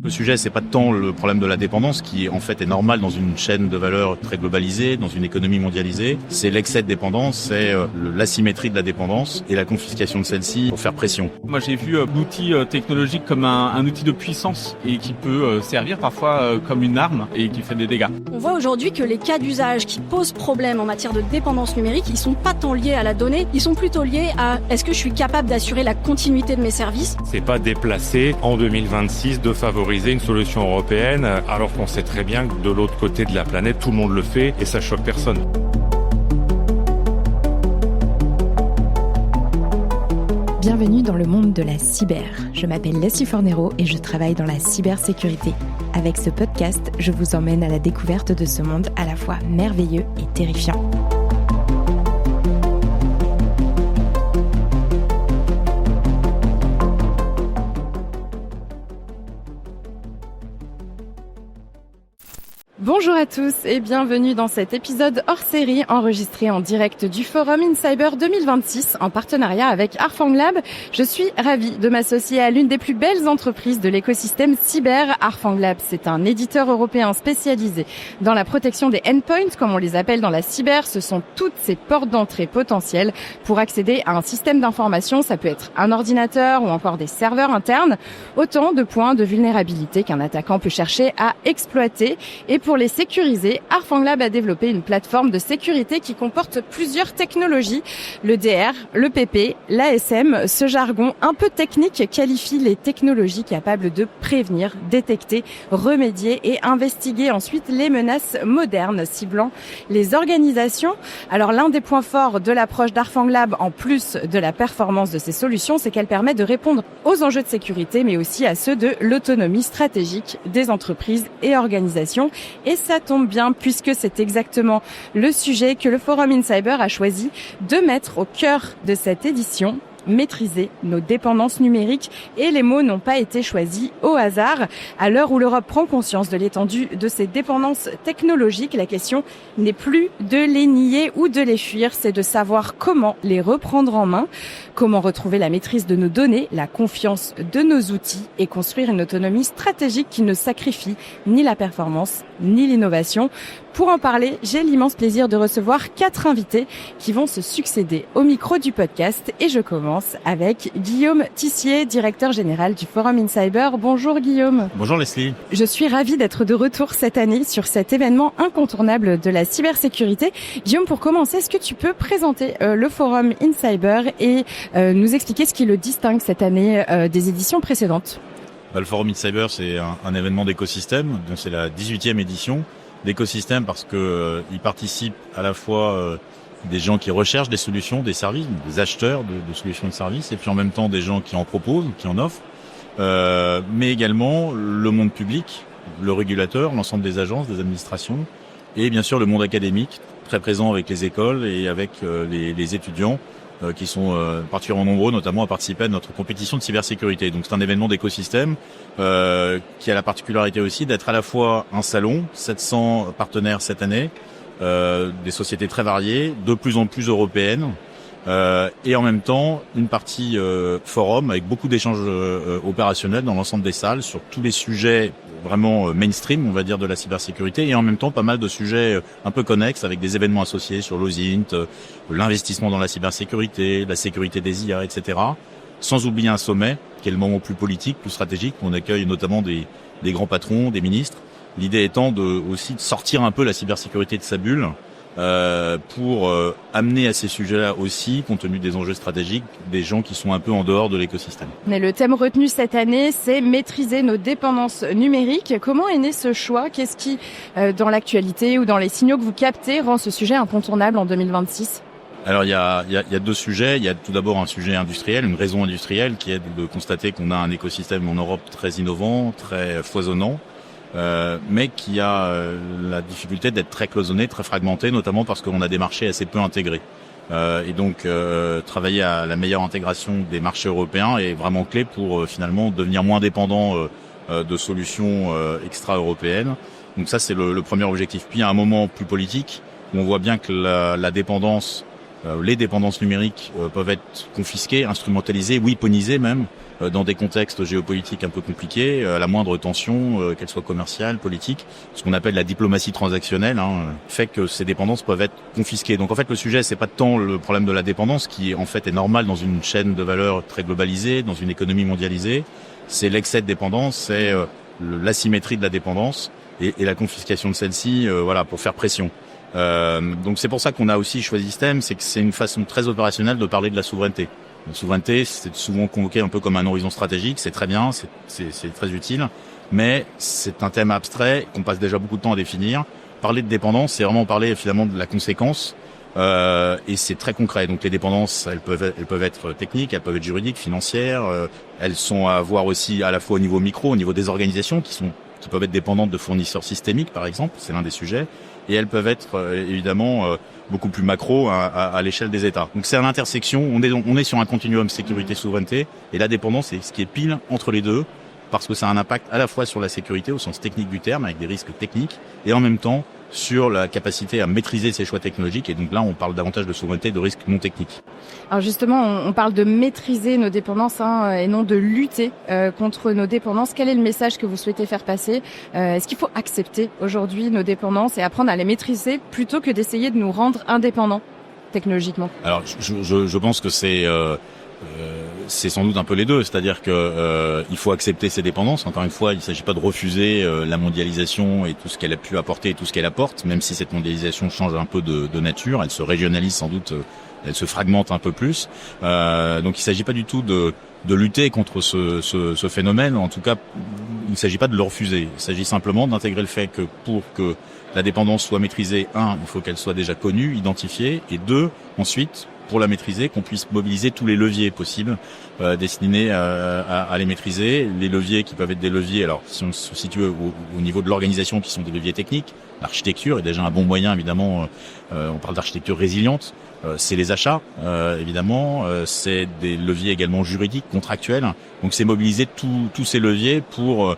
Le sujet, c'est pas tant le problème de la dépendance, qui en fait est normal dans une chaîne de valeur très globalisée, dans une économie mondialisée. C'est l'excès de dépendance, c'est l'asymétrie de la dépendance et la confiscation de celle-ci pour faire pression. Moi, j'ai vu l'outil technologique comme un outil de puissance et qui peut servir parfois comme une arme et qui fait des dégâts. On voit aujourd'hui que les cas d'usage qui posent problème en matière de dépendance numérique, ils sont pas tant liés à la donnée, ils sont plutôt liés à est-ce que je suis capable d'assurer la continuité de mes services. C'est pas déplacé en 2026 de favoriser une solution européenne, alors qu'on sait très bien que de l'autre côté de la planète, tout le monde le fait et ça choque personne. Bienvenue dans le monde de la cyber. Je m'appelle Leslie Fornero et je travaille dans la cybersécurité. Avec ce podcast, je vous emmène à la découverte de ce monde à la fois merveilleux et terrifiant. Bonjour à tous et bienvenue dans cet épisode hors série enregistré en direct du Forum in Cyber 2026 en partenariat avec Arfang Lab. Je suis ravie de m'associer à l'une des plus belles entreprises de l'écosystème cyber. Arfang Lab, c'est un éditeur européen spécialisé dans la protection des endpoints, comme on les appelle dans la cyber. Ce sont toutes ces portes d'entrée potentielles pour accéder à un système d'information. Ça peut être un ordinateur ou encore des serveurs internes. Autant de points de vulnérabilité qu'un attaquant peut chercher à exploiter. Et pour les sécuriser, Arfang Lab a développé une plateforme de sécurité qui comporte plusieurs technologies. Le DR, le PP, l'ASM, ce jargon un peu technique qualifie les technologies capables de prévenir, détecter, remédier et investiguer ensuite les menaces modernes ciblant les organisations. Alors l'un des points forts de l'approche d'Arfang Lab, en plus de la performance de ces solutions, c'est qu'elle permet de répondre aux enjeux de sécurité mais aussi à ceux de l'autonomie stratégique des entreprises et organisations. Et ça tombe bien puisque c'est exactement le sujet que le Forum in Cyber a choisi de mettre au cœur de cette édition. Maîtriser nos dépendances numériques, et les mots n'ont pas été choisis au hasard. À l'heure où l'Europe prend conscience de l'étendue de ses dépendances technologiques, la question n'est plus de les nier ou de les fuir, c'est de savoir comment les reprendre en main, comment retrouver la maîtrise de nos données, la confiance de nos outils et construire une autonomie stratégique qui ne sacrifie ni la performance ni l'innovation. Pour en parler, j'ai l'immense plaisir de recevoir 4 invités qui vont se succéder au micro du podcast et je commence avec Guillaume Tissier, directeur général du Forum in Cyber. Bonjour Guillaume. Bonjour Leslie. Je suis ravie d'être de retour cette année sur cet événement incontournable de la cybersécurité. Guillaume, pour commencer, est-ce que tu peux présenter le Forum in Cyber et nous expliquer ce qui le distingue cette année des éditions précédentes? Le Forum in Cyber, c'est un événement d'écosystème, donc c'est la 18e édition d'écosystème parce que y participent à la fois des gens qui recherchent des solutions, des services, des acheteurs de solutions et de services, et puis en même temps des gens qui en proposent, qui en offrent, mais également le monde public, le régulateur, l'ensemble des agences, des administrations, et bien sûr le monde académique, très présent avec les écoles et avec les étudiants qui sont particulièrement nombreux, notamment à participer à notre compétition de cybersécurité. Donc c'est un événement d'écosystème qui a la particularité aussi d'être à la fois un salon, 700 partenaires cette année, des sociétés très variées, de plus en plus européennes, et en même temps une partie forum avec beaucoup d'échanges opérationnels dans l'ensemble des salles sur tous les sujets vraiment mainstream, on va dire, de la cybersécurité, et en même temps pas mal de sujets un peu connexes avec des événements associés sur l'OSINT, l'investissement dans la cybersécurité, la sécurité des IA, etc. Sans oublier un sommet qui est le moment plus politique, plus stratégique, où on accueille notamment des grands patrons, des ministres. L'idée étant aussi de sortir un peu la cybersécurité de sa bulle, pour amener à ces sujets-là aussi, compte tenu des enjeux stratégiques, des gens qui sont un peu en dehors de l'écosystème. Mais le thème retenu cette année, c'est maîtriser nos dépendances numériques. Comment est né ce choix? Qu'est-ce qui, dans l'actualité ou dans les signaux que vous captez, rend ce sujet incontournable en 2026? Alors il y a deux sujets. Il y a tout d'abord un sujet industriel, une raison industrielle qui est de constater qu'on a un écosystème en Europe très innovant, très foisonnant, mais qui a la difficulté d'être très cloisonné, très fragmenté, notamment parce qu'on a des marchés assez peu intégrés. Et donc travailler à la meilleure intégration des marchés européens est vraiment clé pour finalement devenir moins dépendant de solutions extra-européennes. Donc ça c'est le premier objectif. Puis il y a un moment plus politique où on voit bien que la dépendance les dépendances numériques peuvent être confisquées, instrumentalisées, weaponisées même, dans des contextes géopolitiques un peu compliqués, à la moindre tension, qu'elle soit commerciale, politique. Ce qu'on appelle la diplomatie transactionnelle fait que ces dépendances peuvent être confisquées. Donc en fait, le sujet, c'est pas tant le problème de la dépendance, qui en fait est normal dans une chaîne de valeur très globalisée, dans une économie mondialisée. C'est l'excès de dépendance, c'est l'asymétrie de la dépendance et la confiscation de celle-ci, pour faire pression. Donc c'est pour ça qu'on a aussi choisi ce thème, c'est que c'est une façon très opérationnelle de parler de la souveraineté. La souveraineté, c'est souvent convoqué un peu comme un horizon stratégique, c'est très bien, c'est très utile, mais c'est un thème abstrait qu'on passe déjà beaucoup de temps à définir. Parler de dépendance, c'est vraiment parler finalement de la conséquence, et c'est très concret. Donc les dépendances, elles peuvent être techniques, elles peuvent être juridiques, financières, elles sont à voir aussi à la fois au niveau micro, au niveau des organisations qui peuvent être dépendantes de fournisseurs systémiques par exemple, c'est l'un des sujets, et elles peuvent être évidemment beaucoup plus macro à l'échelle des États. Donc c'est à l'intersection, on est sur un continuum sécurité-souveraineté, et la dépendance c'est ce qui est pile entre les deux, parce que ça a un impact à la fois sur la sécurité au sens technique du terme, avec des risques techniques, et en même temps sur la capacité à maîtriser ses choix technologiques. Et donc là, on parle davantage de souveraineté, de risques non techniques. Alors justement, on parle de maîtriser nos dépendances et non de lutter contre nos dépendances. Quel est le message que vous souhaitez faire passer ? Est-ce qu'il faut accepter aujourd'hui nos dépendances et apprendre à les maîtriser plutôt que d'essayer de nous rendre indépendants technologiquement ? Alors, je pense que c'est sans doute un peu les deux, c'est-à-dire que il faut accepter ses dépendances. Encore une fois, il ne s'agit pas de refuser la mondialisation et tout ce qu'elle a pu apporter et tout ce qu'elle apporte, même si cette mondialisation change un peu de nature, elle se régionalise sans doute, elle se fragmente un peu plus. Donc il ne s'agit pas du tout de lutter contre ce phénomène. En tout cas, il ne s'agit pas de le refuser. Il s'agit simplement d'intégrer le fait que pour que la dépendance soit maîtrisée, il faut qu'elle soit déjà connue, identifiée, et deux, ensuite, pour la maîtriser, qu'on puisse mobiliser tous les leviers possibles destinés à les maîtriser. Les leviers qui peuvent être des leviers, alors si on se situe au niveau de l'organisation, qui sont des leviers techniques, l'architecture est déjà un bon moyen, évidemment. On parle d'architecture résiliente. C'est les achats, évidemment. C'est des leviers également juridiques, contractuels. Donc c'est mobiliser tous ces leviers pour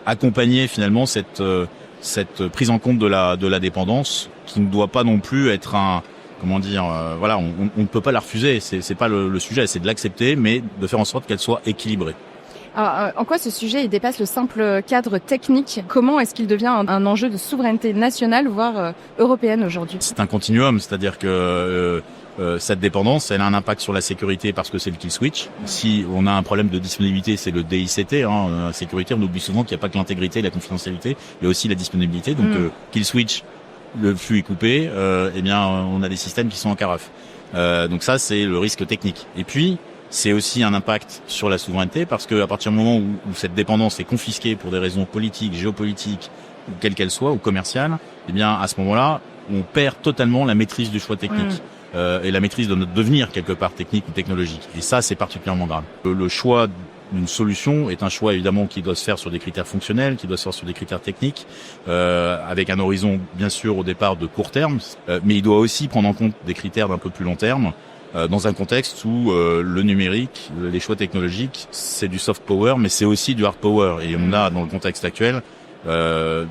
accompagner finalement cette prise en compte de la dépendance, qui ne doit pas non plus être on ne peut pas la refuser, c'est pas le sujet, c'est de l'accepter, mais de faire en sorte qu'elle soit équilibrée. Alors, en quoi ce sujet il dépasse le simple cadre technique ? Comment est-ce qu'il devient un enjeu de souveraineté nationale, voire européenne aujourd'hui ? C'est un continuum, c'est-à-dire que cette dépendance, elle a un impact sur la sécurité parce que c'est le kill switch. Si on a un problème de disponibilité, c'est le DICT. La sécurité, on oublie souvent qu'il n'y a pas que l'intégrité et la confidentialité, mais aussi la disponibilité. Donc kill switch, le flux est coupé, on a des systèmes qui sont en carafe. Donc ça, c'est le risque technique. Et puis, c'est aussi un impact sur la souveraineté, parce que à partir du moment où cette dépendance est confisquée pour des raisons politiques, géopolitiques, ou quelles qu'elles soient, ou commerciales, à ce moment-là, on perd totalement la maîtrise du choix technique. Et la maîtrise de notre devenir, quelque part, technique ou technologique. Et ça, c'est particulièrement grave. Le choix d'une solution est un choix évidemment qui doit se faire sur des critères fonctionnels, qui doit se faire sur des critères techniques, avec un horizon bien sûr au départ de court terme, mais il doit aussi prendre en compte des critères d'un peu plus long terme, dans un contexte où le numérique, les choix technologiques, c'est du soft power, mais c'est aussi du hard power. Et on a dans le contexte actuel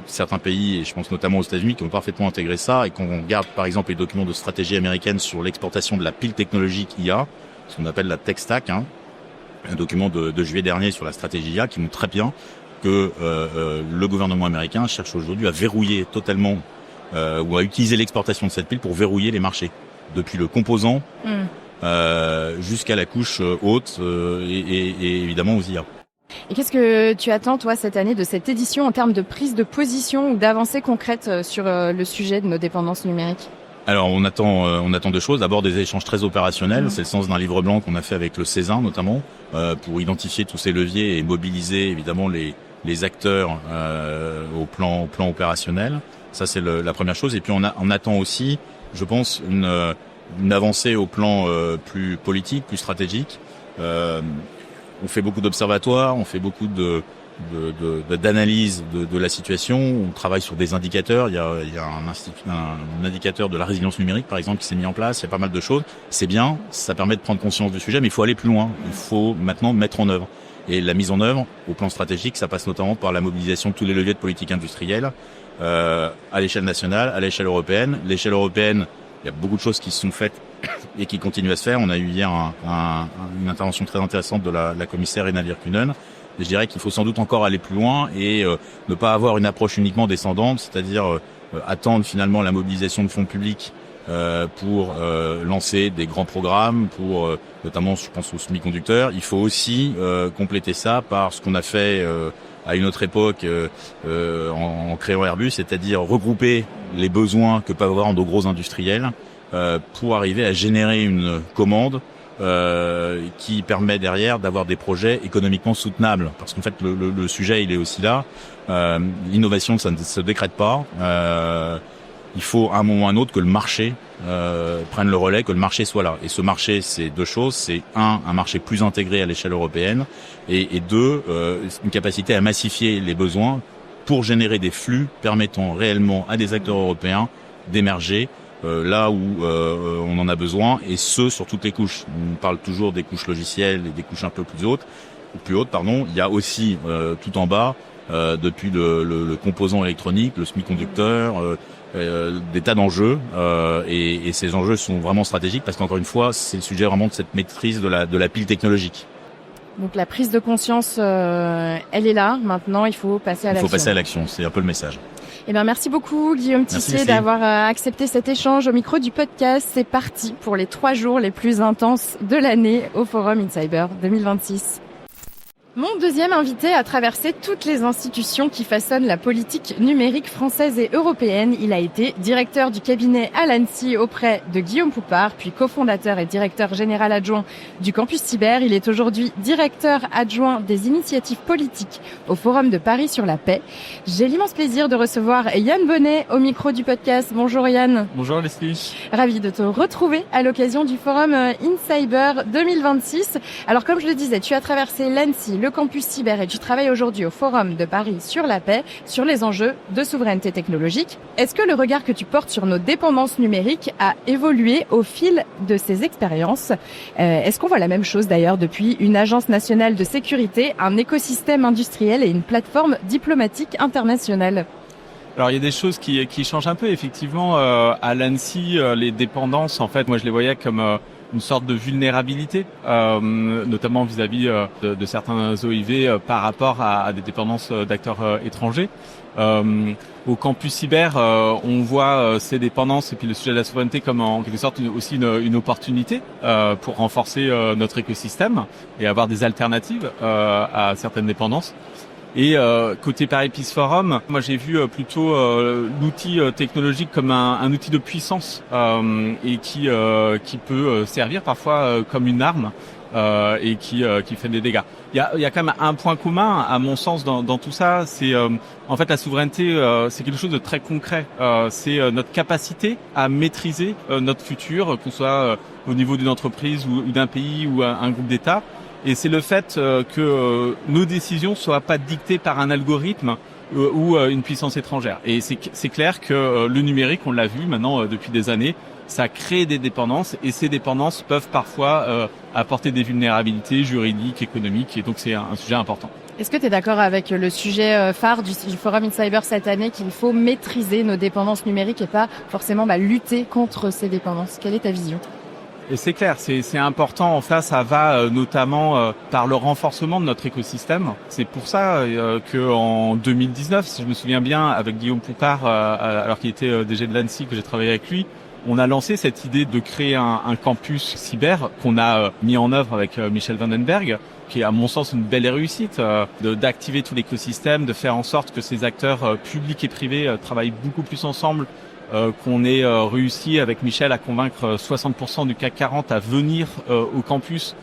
certains pays, et je pense notamment aux États-Unis, qui ont parfaitement intégré ça, et quand on regarde par exemple les documents de stratégie américaine sur l'exportation de la pile technologique IA, ce qu'on appelle la tech stack, un document de juillet dernier sur la stratégie IA qui montre très bien que le gouvernement américain cherche aujourd'hui à verrouiller totalement ou à utiliser l'exportation de cette pile pour verrouiller les marchés, depuis le composant jusqu'à la couche haute et évidemment aux IA. Et qu'est-ce que tu attends, toi, cette année de cette édition en termes de prise de position ou d'avancées concrètes sur le sujet de nos dépendances numériques ? Alors on attend deux choses. D'abord des échanges très opérationnels. C'est le sens d'un livre blanc qu'on a fait avec le Césin notamment, pour identifier tous ces leviers et mobiliser évidemment les acteurs au plan opérationnel. Ça c'est la première chose. Et puis on attend aussi, je pense, une avancée au plan plus politique, plus stratégique. On fait beaucoup d'observatoires, on fait beaucoup d'analyse de la situation. On travaille sur des indicateurs. Il y a un indicateur de la résilience numérique, par exemple, qui s'est mis en place. Il y a pas mal de choses. C'est bien, ça permet de prendre conscience du sujet, mais il faut aller plus loin. Il faut maintenant mettre en œuvre. Et la mise en œuvre, au plan stratégique, ça passe notamment par la mobilisation de tous les leviers de politique industrielle, à l'échelle nationale, à l'échelle européenne. L'échelle européenne, il y a beaucoup de choses qui se sont faites et qui continue à se faire. On a eu hier une intervention très intéressante de la commissaire Ena Virkkunen. Je dirais qu'il faut sans doute encore aller plus loin et ne pas avoir une approche uniquement descendante, c'est-à-dire attendre finalement la mobilisation de fonds publics pour lancer des grands programmes, pour notamment je pense aux semi-conducteurs. Il faut aussi compléter ça par ce qu'on a fait à une autre époque en créant Airbus, c'est-à-dire regrouper les besoins que peuvent avoir nos gros industriels pour arriver à générer une commande qui permet derrière d'avoir des projets économiquement soutenables. Parce qu'en fait, le sujet, il est aussi là. L'innovation, ça ne se décrète pas. Il faut à un moment ou à un autre que le marché prenne le relais, que le marché soit là. Et ce marché, c'est deux choses. C'est un marché plus intégré à l'échelle européenne et deux, une capacité à massifier les besoins pour générer des flux permettant réellement à des acteurs européens d'émerger là où on en a besoin, et ce sur toutes les couches. On parle toujours des couches logicielles et des couches un peu plus hautes. Il y a aussi tout en bas, depuis le composant électronique, le semi-conducteur, des tas d'enjeux, et ces enjeux sont vraiment stratégiques parce qu'encore une fois, c'est le sujet vraiment de cette maîtrise de la pile technologique. Donc la prise de conscience, elle est là. Maintenant, il faut passer à l'action. Il faut passer à l'action, c'est un peu le message. Eh bien, merci beaucoup Guillaume Tissier d'avoir accepté cet échange au micro du podcast. C'est parti pour les 3 jours les plus intenses de l'année au Forum InCyber 2026. Mon deuxième invité a traversé toutes les institutions qui façonnent la politique numérique française et européenne. Il a été directeur du cabinet à l'ANSSI auprès de Guillaume Poupard, puis cofondateur et directeur général adjoint du Campus Cyber. Il est aujourd'hui directeur adjoint des initiatives politiques au Forum de Paris sur la paix. J'ai l'immense plaisir de recevoir Yann Bonnet au micro du podcast. Bonjour Yann. Bonjour Leslie. Ravi de te retrouver à l'occasion du Forum InCyber 2026. Alors comme je le disais, tu as traversé l'ANSSI, le Campus Cyber, et tu travailles aujourd'hui au Forum de Paris sur la paix, sur les enjeux de souveraineté technologique. Est-ce que le regard que tu portes sur nos dépendances numériques a évolué au fil de ces expériences ? Est-ce qu'on voit la même chose d'ailleurs depuis une agence nationale de sécurité, un écosystème industriel et une plateforme diplomatique internationale ? Alors il y a des choses qui changent un peu effectivement. À l'ANSSI, les dépendances, en fait, moi je les voyais comme une sorte de vulnérabilité, notamment vis-à-vis de certains OIV par rapport à des dépendances d'acteurs étrangers. Au Campus Cyber, on voit ces dépendances et puis le sujet de la souveraineté comme en quelque sorte aussi une opportunité pour renforcer notre écosystème et avoir des alternatives à certaines dépendances. Et côté Paris Peace Forum, moi j'ai vu plutôt l'outil technologique comme un outil de puissance et qui peut servir parfois comme une arme et qui fait des dégâts. Il y a quand même un point commun à mon sens dans tout ça, c'est en fait la souveraineté, c'est quelque chose de très concret. C'est notre capacité à maîtriser notre futur, que ce soit au niveau d'une entreprise ou d'un pays ou un groupe d'États. Et c'est le fait que nos décisions soient pas dictées par un algorithme ou une puissance étrangère. Et c'est clair que le numérique, on l'a vu maintenant depuis des années, ça crée des dépendances et ces dépendances peuvent parfois apporter des vulnérabilités juridiques, économiques, et donc c'est un sujet important. Est-ce que tu es d'accord avec le sujet phare du Forum InCyber cette année, qu'il faut maîtriser nos dépendances numériques et pas forcément lutter contre ces dépendances ? Quelle est ta vision ? Et c'est clair, c'est important. Ça va notamment par le renforcement de notre écosystème. C'est pour ça que en 2019, si je me souviens bien, avec Guillaume Poupard, alors qu'il était DG de l'ANSSI, que j'ai travaillé avec lui, on a lancé cette idée de créer un campus cyber qu'on a mis en œuvre avec Michel Vandenberg, qui est à mon sens une belle réussite, d'activer tout l'écosystème, de faire en sorte que ces acteurs publics et privés travaillent beaucoup plus ensemble. Qu'on ait réussi avec Michel à convaincre 60% du CAC 40 à venir au campus,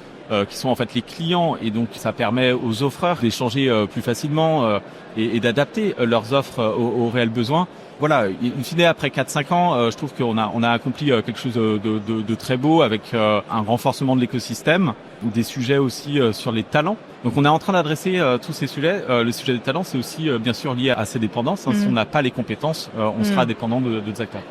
qui sont en fait les clients, et donc ça permet aux offreurs d'échanger plus facilement et d'adapter leurs offres aux réels besoins. Voilà, in fine, après 4-5 ans, je trouve qu'on a accompli quelque chose de très beau avec un renforcement de l'écosystème, ou des sujets aussi sur les talents. Donc on est en train d'adresser tous ces sujets. Le sujet des talents, c'est aussi bien sûr lié à ces dépendances. Si on n'a pas les compétences, on sera dépendant d'autres acteurs.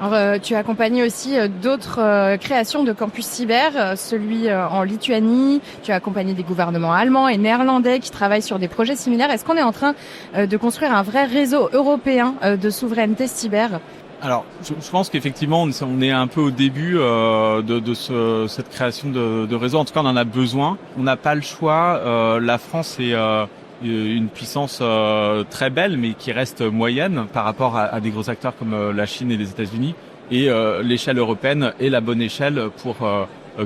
Alors, tu as accompagné aussi d'autres créations de campus cyber, celui en Lituanie. Tu as accompagné des gouvernements allemands et néerlandais qui travaillent sur des projets similaires. Est-ce qu'on est en train de construire un vrai réseau européen de souveraineté cyber ? Alors, je pense qu'effectivement, on est un peu au début cette création de réseau. En tout cas, on en a besoin. On n'a pas le choix. La France est une puissance très belle, mais qui reste moyenne par rapport à des gros acteurs comme la Chine et les États-Unis. Et l'échelle européenne est la bonne échelle pour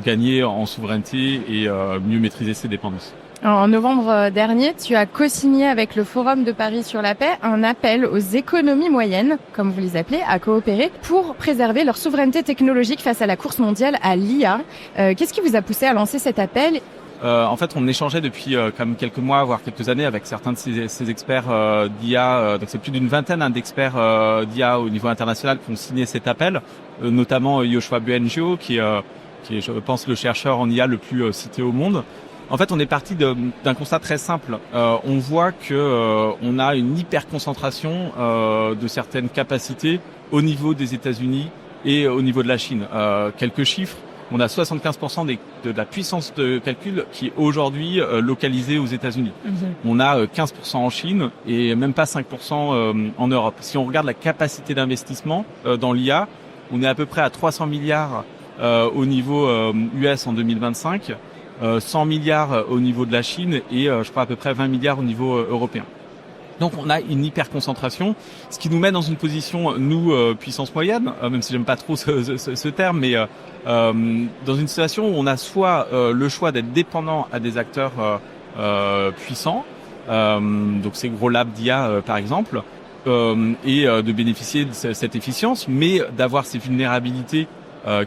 gagner en souveraineté et mieux maîtriser ses dépendances. En novembre dernier, tu as co-signé avec le Forum de Paris sur la paix un appel aux économies moyennes, comme vous les appelez, à coopérer pour préserver leur souveraineté technologique face à la course mondiale à l'IA. Qu'est-ce qui vous a poussé à lancer cet appel ? En fait, on échangeait depuis quand même quelques mois, voire quelques années, avec certains de ces experts d'IA. Donc, c'est plus d'une vingtaine d'experts d'IA au niveau international qui ont signé cet appel, notamment Yoshua Bengio, qui est, je pense, le chercheur en IA le plus cité au monde. En fait, on est parti d'un constat très simple. On voit que on a une hyperconcentration de certaines capacités au niveau des États-Unis et au niveau de la Chine. Quelques chiffres. On a 75% de la puissance de calcul qui est aujourd'hui localisée aux États-Unis. On a 15% en Chine et même pas 5% en Europe. Si on regarde la capacité d'investissement dans l'IA, on est à peu près à 300 milliards au niveau US en 2025. 100 milliards au niveau de la Chine et je crois à peu près 20 milliards au niveau européen. Donc on a une hyperconcentration, ce qui nous met dans une position, nous, puissance moyenne, même si j'aime pas trop ce terme, mais dans une situation où on a soit le choix d'être dépendant à des acteurs puissants, donc ces gros labs d'IA par exemple, et de bénéficier de cette efficience, mais d'avoir ces vulnérabilités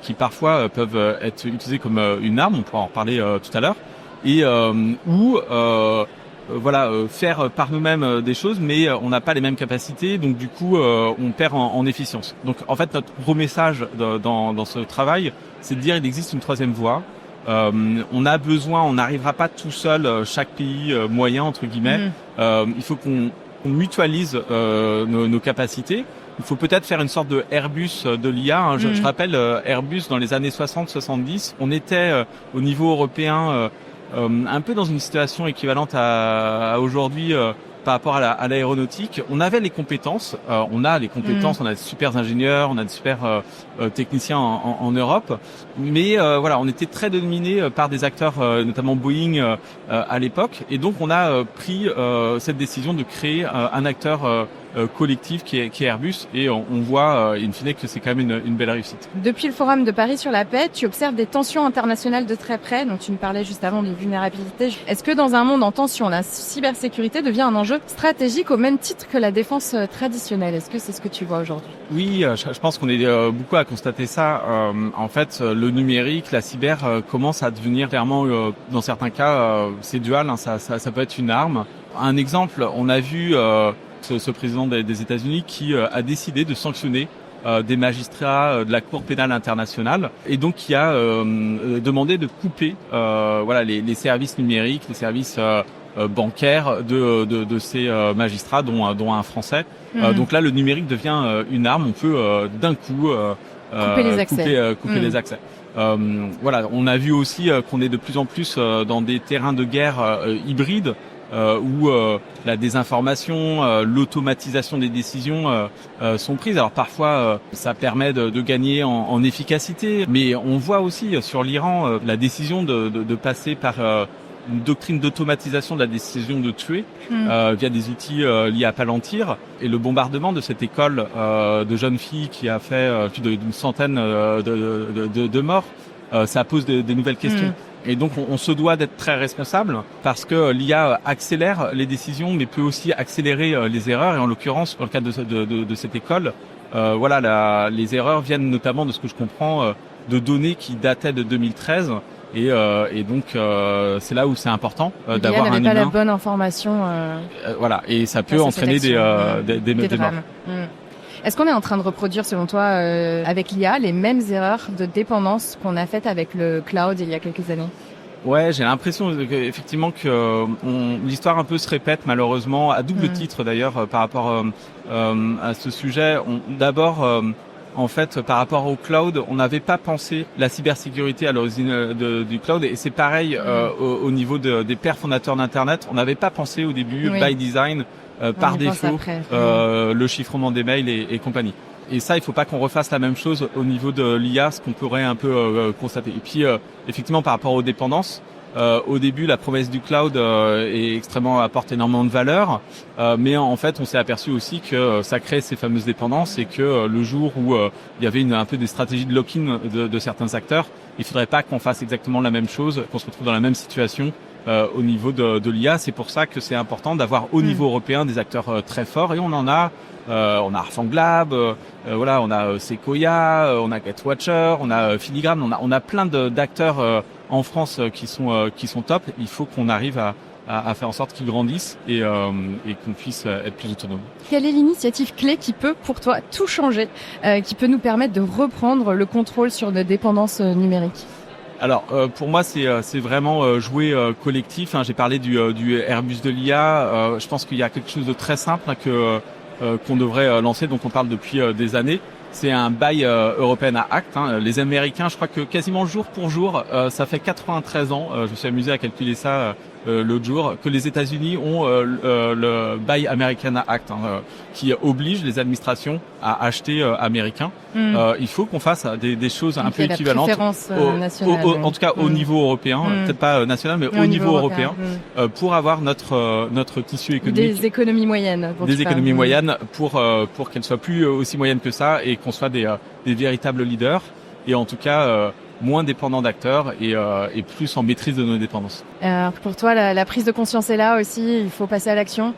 qui parfois peuvent être utilisées comme une arme, on pourra en reparler tout à l'heure, et faire par nous-mêmes des choses, mais on n'a pas les mêmes capacités, donc du coup on perd en efficience. Donc en fait notre gros message dans ce travail, c'est de dire il existe une troisième voie. On a besoin, on n'arrivera pas tout seul, chaque pays moyen entre guillemets. Il faut qu'on mutualise nos capacités. Il faut peut-être faire une sorte de Airbus de l'IA. Je rappelle, Airbus, dans les années 60-70, on était au niveau européen un peu dans une situation équivalente à aujourd'hui par rapport à l'aéronautique. On avait les compétences, on a des super ingénieurs, on a des super techniciens en Europe, mais on était très dominé par des acteurs, notamment Boeing à l'époque, et donc on a pris cette décision de créer un acteur collectif qui est Airbus, et on voit in fine que c'est quand même une belle réussite. Depuis le Forum de Paris sur la paix, tu observes des tensions internationales de très près, donc tu me parlais juste avant de vulnérabilité. Est-ce que dans un monde en tension, la cybersécurité devient un enjeu stratégique au même titre que la défense traditionnelle? Est-ce que c'est ce que tu vois aujourd'hui? Oui, je pense qu'on est beaucoup à constater ça. En fait, le numérique, la cyber commence à devenir clairement, dans certains cas, c'est dual, ça peut être une arme. Un exemple, on a vu ce président des États-Unis qui a décidé de sanctionner des magistrats de la Cour pénale internationale, et donc qui a demandé de couper les services numériques, les services bancaires de ces magistrats, dont un Français. Donc là, le numérique devient une arme. On peut d'un coup couper les accès. Couper les accès. On a vu aussi qu'on est de plus en plus dans des terrains de guerre hybrides, où la désinformation, l'automatisation des décisions sont prises. Alors parfois, ça permet de gagner en efficacité, mais on voit aussi sur l'Iran la décision de passer par une doctrine d'automatisation de la décision de tuer via des outils liés à Palantir, et le bombardement de cette école de jeunes filles qui a fait plus d'une centaine de morts, ça pose des nouvelles questions. Et donc on se doit d'être très responsable, parce que l'IA accélère les décisions, mais peut aussi accélérer les erreurs. Et en l'occurrence, dans le cadre de cette école, les erreurs viennent notamment, de ce que je comprends, de données qui dataient de 2013. Et donc c'est là où c'est important d'avoir un humain. Il n'y avait pas la bonne information. Et ça peut entraîner des drames. Est-ce qu'on est en train de reproduire, selon toi, avec l'IA, les mêmes erreurs de dépendance qu'on a faites avec le cloud il y a quelques années? Ouais, j'ai l'impression effectivement que l'histoire un peu se répète, malheureusement, à double titre d'ailleurs, par rapport à ce sujet. En fait, par rapport au cloud, on n'avait pas pensé la cybersécurité à l'origine du cloud, et c'est pareil au niveau des pères fondateurs d'Internet. On n'avait pas pensé au début, by design, par défaut, le chiffrement des mails et compagnie. Et ça, il faut pas qu'on refasse la même chose au niveau de l'IA, ce qu'on pourrait un peu constater. Et puis, effectivement, par rapport aux dépendances, au début, la promesse du cloud apporte énormément de valeur, mais en fait, on s'est aperçu aussi que ça crée ces fameuses dépendances et que le jour où il y avait un peu des stratégies de lock-in de certains acteurs, il faudrait pas qu'on fasse exactement la même chose, qu'on se retrouve dans la même situation au niveau de l'IA. C'est pour ça que c'est important d'avoir au niveau européen des acteurs très forts, et on en a. On a Arfang Lab, on a Sequoia, on a Gatewatcher, on a Filigrane, on a plein d'acteurs en France qui sont top. Il faut qu'on arrive à faire en sorte qu'ils grandissent et qu'on puisse être plus autonome. Quelle est l'initiative clé qui peut, pour toi, tout changer, qui peut nous permettre de reprendre le contrôle sur nos dépendances numériques? Alors pour moi c'est vraiment jouer collectif. J'ai parlé du Airbus de l'IA. Je pense qu'il y a quelque chose de très simple qu'on devrait lancer, donc on parle depuis des années. C'est un Buy European Act. Les Américains, je crois que quasiment jour pour jour, ça fait 93 ans, je me suis amusé à calculer ça l'autre jour, que les États-Unis ont le Buy American Act, qui oblige les administrations à acheter américain. Il faut qu'on fasse des choses un peu équivalentes, en tout cas au niveau européen, peut-être pas national, mais au niveau européen, pour avoir notre tissu économique. Des économies moyennes. Des économies moyennes pour qu'elles soient plus aussi moyennes que ça et qu'on soit des véritables leaders, et en tout cas moins dépendants d'acteurs et plus en maîtrise de nos dépendances. Pour toi, la prise de conscience est là aussi, il faut passer à l'action.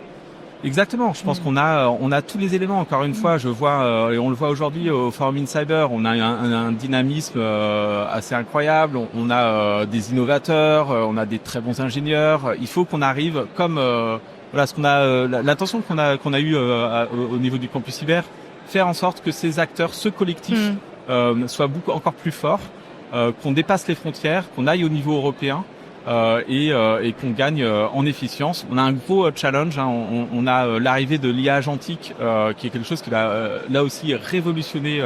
Exactement. Je pense qu'on a tous les éléments. Encore une fois, je vois et on le voit aujourd'hui au Forum in Cyber, on a un dynamisme assez incroyable. On a des innovateurs, on a des très bons ingénieurs. Il faut qu'on arrive comme ce qu'on a l'intention qu'on a eu au niveau du campus cyber, faire en sorte que ces acteurs, ce collectif, soient encore plus forts, qu'on dépasse les frontières, qu'on aille au niveau européen. Et qu'on gagne en efficience. On a un gros challenge, on a l'arrivée de l'IA agentique qui est quelque chose qui va là aussi révolutionner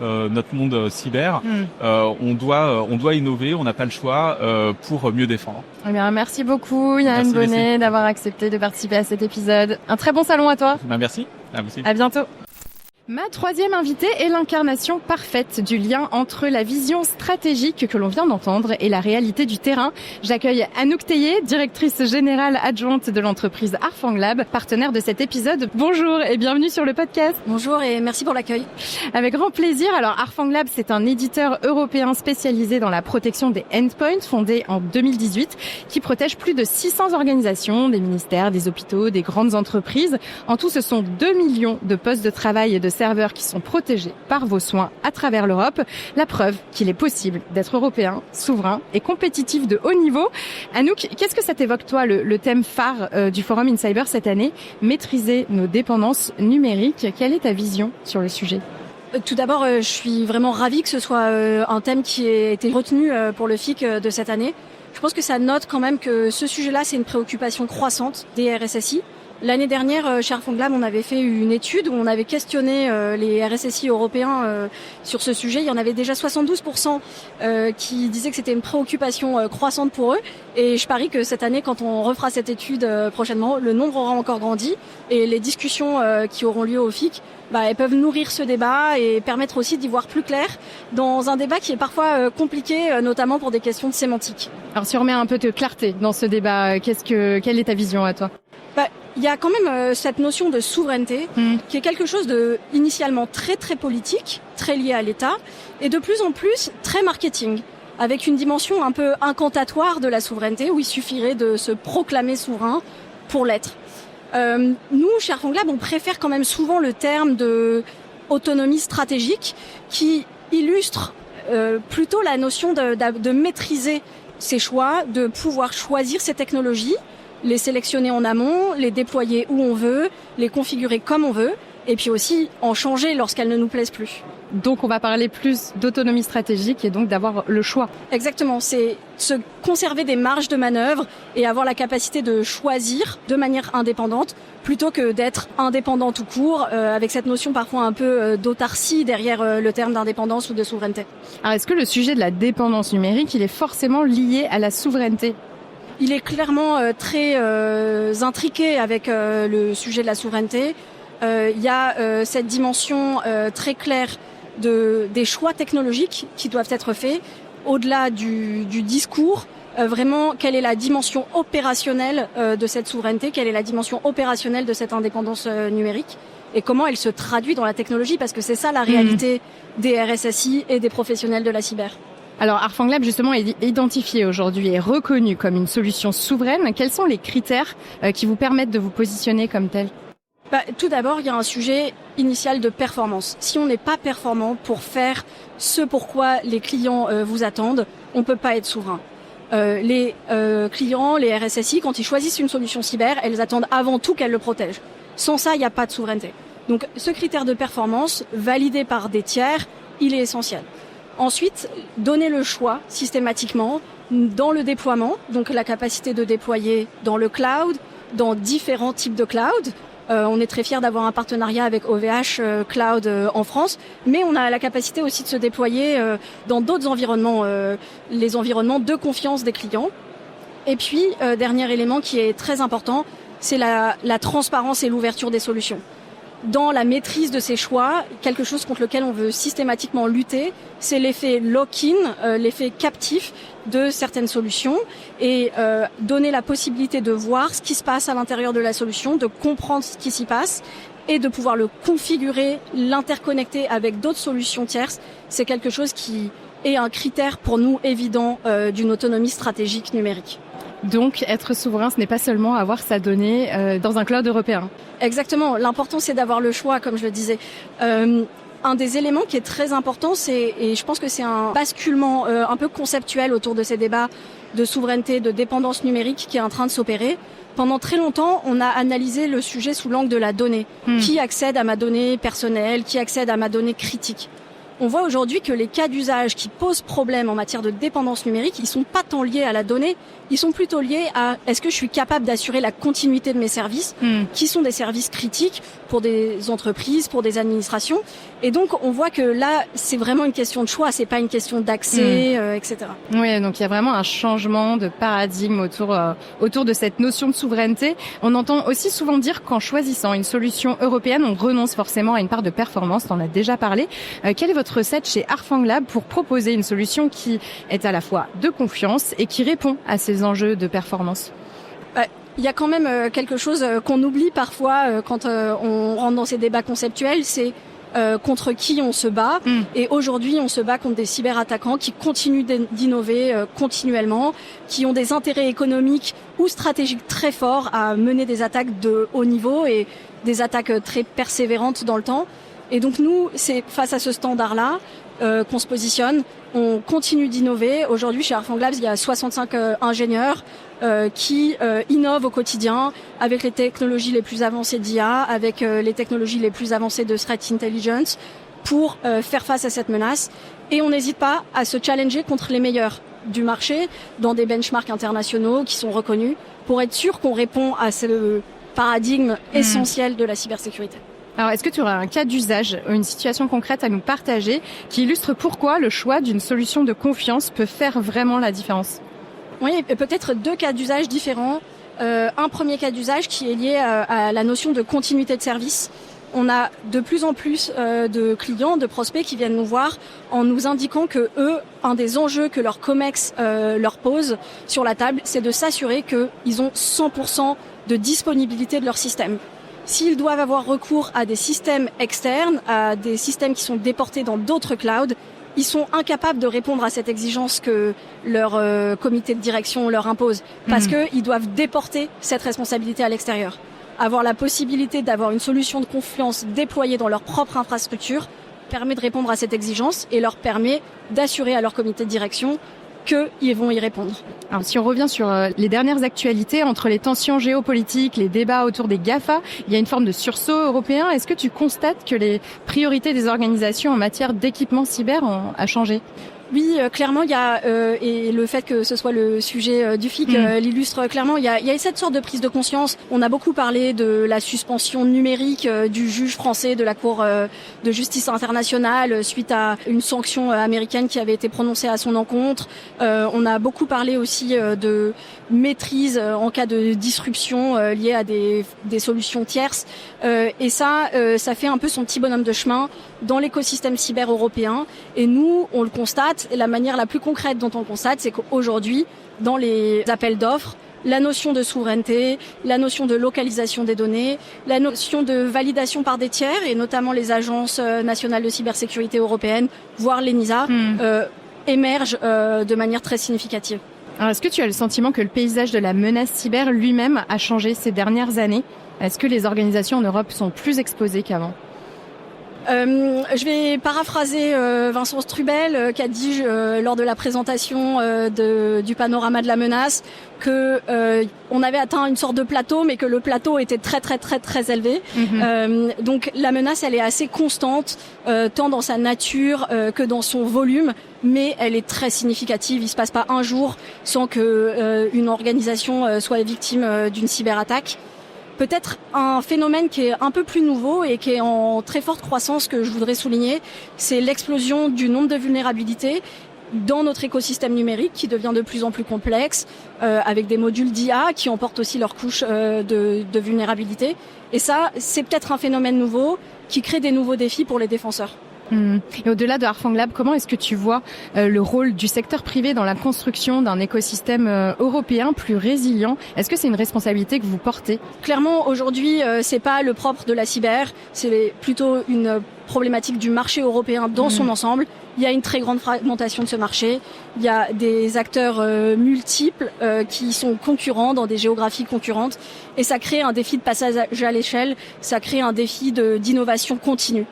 notre monde cyber. On doit innover, on n'a pas le choix pour mieux défendre. Eh bien, merci beaucoup Yann Bonnet d'avoir accepté de participer à cet épisode. Un très bon salon à toi. Merci. À bientôt. Ma troisième invitée est l'incarnation parfaite du lien entre la vision stratégique que l'on vient d'entendre et la réalité du terrain. J'accueille Anouk Théier, directrice générale adjointe de l'entreprise Arfang Lab, partenaire de cet épisode. Bonjour et bienvenue sur le podcast. Bonjour et merci pour l'accueil. Avec grand plaisir. Alors Arfang Lab, c'est un éditeur européen spécialisé dans la protection des endpoints, fondé en 2018, qui protège plus de 600 organisations, des ministères, des hôpitaux, des grandes entreprises. En tout, ce sont 2 millions de postes de travail et de serveurs qui sont protégés par vos soins à travers l'Europe. La preuve qu'il est possible d'être européen, souverain et compétitif de haut niveau. Anouk, qu'est-ce que ça t'évoque, toi, le thème phare du Forum in Cyber cette année? Maîtriser nos dépendances numériques. Quelle est ta vision sur le sujet? Tout d'abord, je suis vraiment ravie que ce soit un thème qui ait été retenu pour le FIC de cette année. Je pense que ça note quand même que ce sujet-là, c'est une préoccupation croissante des RSSI. L'année dernière, chez Arfang Lab, on avait fait une étude où on avait questionné les RSSI européens sur ce sujet. Il y en avait déjà 72% qui disaient que c'était une préoccupation croissante pour eux. Et je parie que cette année, quand on refera cette étude prochainement, le nombre aura encore grandi. Et les discussions qui auront lieu au FIC, elles peuvent nourrir ce débat et permettre aussi d'y voir plus clair dans un débat qui est parfois compliqué, notamment pour des questions de sémantique. Alors si on remet un peu de clarté dans ce débat, quelle est ta vision à toi? Il y a quand même cette notion de souveraineté qui est quelque chose de initialement très très politique, très lié à l'État, et de plus en plus très marketing, avec une dimension un peu incantatoire de la souveraineté où il suffirait de se proclamer souverain pour l'être. Nous, chez Arfang Lab, on préfère quand même souvent le terme de autonomie stratégique qui illustre plutôt la notion de maîtriser ses choix, de pouvoir choisir ses technologies, les sélectionner en amont, les déployer où on veut, les configurer comme on veut, et puis aussi en changer lorsqu'elles ne nous plaisent plus. Donc on va parler plus d'autonomie stratégique et donc d'avoir le choix. Exactement, c'est se conserver des marges de manœuvre et avoir la capacité de choisir de manière indépendante plutôt que d'être indépendant tout court, avec cette notion parfois un peu d'autarcie derrière le terme d'indépendance ou de souveraineté. Alors est-ce que le sujet de la dépendance numérique, il est forcément lié à la souveraineté ? Il est clairement très intriqué avec le sujet de la souveraineté. il y a cette dimension très claire des choix technologiques qui doivent être faits, au-delà du discours. Vraiment, quelle est la dimension opérationnelle de cette souveraineté, quelle est la dimension opérationnelle de cette indépendance numérique et comment elle se traduit dans la technologie, parce que c'est ça la réalité des RSSI et des professionnels de la cyber. Alors Arfang Lab justement est identifié aujourd'hui et reconnu comme une solution souveraine. Quels sont les critères qui vous permettent de vous positionner comme tel ? Tout d'abord, il y a un sujet initial de performance. Si on n'est pas performant pour faire ce pourquoi les clients vous attendent, on peut pas être souverain. Les clients, les RSSI, quand ils choisissent une solution cyber, elles attendent avant tout qu'elle le protège. Sans ça, il n'y a pas de souveraineté. Donc ce critère de performance, validé par des tiers, il est essentiel. Ensuite, donner le choix systématiquement dans le déploiement, donc la capacité de déployer dans le cloud, dans différents types de cloud. On est très fiers d'avoir un partenariat avec OVH Cloud en France, mais on a la capacité aussi de se déployer dans d'autres environnements, les environnements de confiance des clients. Et puis, dernier élément qui est très important, c'est la transparence et l'ouverture des solutions. Dans la maîtrise de ces choix, quelque chose contre lequel on veut systématiquement lutter, c'est l'effet lock-in, l'effet captif de certaines solutions et donner la possibilité de voir ce qui se passe à l'intérieur de la solution, de comprendre ce qui s'y passe et de pouvoir le configurer, l'interconnecter avec d'autres solutions tierces. C'est quelque chose qui est un critère pour nous évident d'une autonomie stratégique numérique. Donc, être souverain, ce n'est pas seulement avoir sa donnée dans un cloud européen. Exactement. L'important, c'est d'avoir le choix, comme je le disais. Un des éléments qui est très important, et je pense que c'est un basculement un peu conceptuel autour de ces débats de souveraineté, de dépendance numérique qui est en train de s'opérer. Pendant très longtemps, on a analysé le sujet sous l'angle de la donnée. Qui accède à ma donnée personnelle? Qui accède à ma donnée critique? On voit aujourd'hui que les cas d'usage qui posent problème en matière de dépendance numérique, ils sont pas tant liés à la donnée, ils sont plutôt liés à est-ce que je suis capable d'assurer la continuité de mes services, qui sont des services critiques pour des entreprises, pour des administrations. Et donc, on voit que là, c'est vraiment une question de choix, c'est pas une question d'accès, etc. Oui, donc il y a vraiment un changement de paradigme autour de cette notion de souveraineté. On entend aussi souvent dire qu'en choisissant une solution européenne, on renonce forcément à une part de performance. T'en as déjà parlé. Quelle est votre recette chez Arfang Lab pour proposer une solution qui est à la fois de confiance et qui répond à ces enjeux de performance? Il y a quand même quelque chose qu'on oublie parfois quand on rentre dans ces débats conceptuels, c'est contre qui on se bat. Et aujourd'hui, on se bat contre des cyberattaquants qui continuent d'innover continuellement, qui ont des intérêts économiques ou stratégiques très forts à mener des attaques de haut niveau et des attaques très persévérantes dans le temps. Et donc nous, c'est face à ce standard-là qu'on se positionne. On continue d'innover. Aujourd'hui, chez Arfang Labs, il y a 65 ingénieurs qui innovent au quotidien avec les technologies les plus avancées d'IA, avec les technologies les plus avancées de threat intelligence pour faire face à cette menace. Et on n'hésite pas à se challenger contre les meilleurs du marché dans des benchmarks internationaux qui sont reconnus pour être sûr qu'on répond à ce paradigme essentiel de la cybersécurité. Alors, est-ce que tu auras un cas d'usage, une situation concrète à nous partager qui illustre pourquoi le choix d'une solution de confiance peut faire vraiment la différence? Oui, peut-être deux cas d'usage différents. Un premier cas d'usage qui est lié à la notion de continuité de service. On a de plus en plus de clients, de prospects qui viennent nous voir en nous indiquant que eux, un des enjeux que leur COMEX leur pose sur la table, c'est de s'assurer qu'ils ont 100% de disponibilité de leur système. S'ils doivent avoir recours à des systèmes externes, à des systèmes qui sont déportés dans d'autres clouds, ils sont incapables de répondre à cette exigence que leur comité de direction leur impose, parce qu'ils doivent déporter cette responsabilité à l'extérieur. Avoir la possibilité d'avoir une solution de confiance déployée dans leur propre infrastructure permet de répondre à cette exigence et leur permet d'assurer à leur comité de direction qu'ils vont y répondre. Alors, si on revient sur les dernières actualités, entre les tensions géopolitiques, les débats autour des GAFA, il y a une forme de sursaut européen. Est-ce que tu constates que les priorités des organisations en matière d'équipement cyber ont changé? Oui, clairement, il y a et le fait que ce soit le sujet du FIC l'illustre clairement. Il y a cette sorte de prise de conscience. On a beaucoup parlé de la suspension numérique du juge français de la Cour de justice internationale suite à une sanction américaine qui avait été prononcée à son encontre. On a beaucoup parlé aussi maîtrise en cas de disruption liée à des solutions tierces. Et ça fait un peu son petit bonhomme de chemin dans l'écosystème cyber européen. Et nous, on le constate, et la manière la plus concrète dont on le constate, c'est qu'aujourd'hui, dans les appels d'offres, la notion de souveraineté, la notion de localisation des données, la notion de validation par des tiers, et notamment les agences nationales de cybersécurité européennes, voire l'ENISA, émergent de manière très significative. Alors, est-ce que tu as le sentiment que le paysage de la menace cyber lui-même a changé ces dernières années ? Est-ce que les organisations en Europe sont plus exposées qu'avant ? Je vais paraphraser Vincent Strubel qui a dit lors de la présentation du panorama de la menace que on avait atteint une sorte de plateau, mais que le plateau était très très très très élevé. Donc la menace, elle est assez constante, tant dans sa nature que dans son volume, mais elle est très significative. Il se passe pas un jour sans que une organisation soit victime d'une cyberattaque. Peut-être un phénomène qui est un peu plus nouveau et qui est en très forte croissance que je voudrais souligner, c'est l'explosion du nombre de vulnérabilités dans notre écosystème numérique qui devient de plus en plus complexe, avec des modules d'IA qui emportent aussi leur couche de vulnérabilité. Et ça, c'est peut-être un phénomène nouveau qui crée des nouveaux défis pour les défenseurs. Et au-delà de Harfang Lab, comment est-ce que tu vois le rôle du secteur privé dans la construction d'un écosystème européen plus résilient ? Est-ce que c'est une responsabilité que vous portez ? Clairement, aujourd'hui, c'est pas le propre de la cyber, c'est plutôt une problématique du marché européen dans son ensemble. Il y a une très grande fragmentation de ce marché. Il y a des acteurs multiples qui sont concurrents dans des géographies concurrentes, et ça crée un défi de passage à l'échelle, ça crée un défi d'innovation continue.